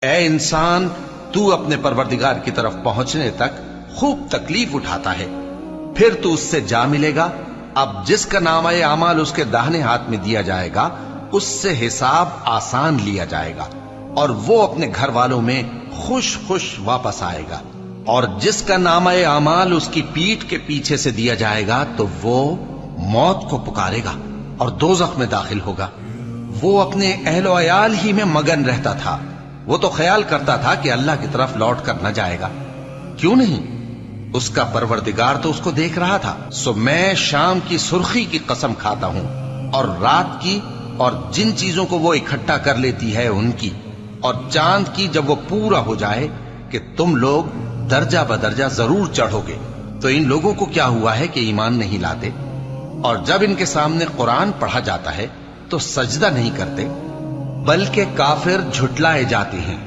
اے انسان، تو اپنے پروردگار کی طرف پہنچنے تک خوب تکلیف اٹھاتا ہے، پھر تو اس سے جا ملے گا۔ اب جس کا نامہ اعمال اس کے داہنے ہاتھ میں دیا جائے گا، اس سے حساب آسان لیا جائے گا اور وہ اپنے گھر والوں میں خوش خوش واپس آئے گا۔ اور جس کا نامہ اعمال اس کی پیٹھ کے پیچھے سے دیا جائے گا تو وہ موت کو پکارے گا اور دوزخ میں داخل ہوگا۔ وہ اپنے اہل و عیال ہی میں مگن رہتا تھا، وہ تو خیال کرتا تھا کہ اللہ کی طرف لوٹ کر نہ جائے گا، کیوں نہیں؟ اس کا پروردگار تو اس کو دیکھ رہا تھا۔ سو میں شام کی سرخی کی قسم کھاتا ہوں اور رات کی، اور جن چیزوں کو وہ اکٹھا کر لیتی ہے ان کی، اور چاند کی جب وہ پورا ہو جائے، کہ تم لوگ درجہ بدرجہ ضرور چڑھو گے۔ تو ان لوگوں کو کیا ہوا ہے کہ ایمان نہیں لاتے؟ اور جب ان کے سامنے قرآن پڑھا جاتا ہے تو سجدہ نہیں کرتے، بلکہ کافر جھٹلائے جاتے ہیں۔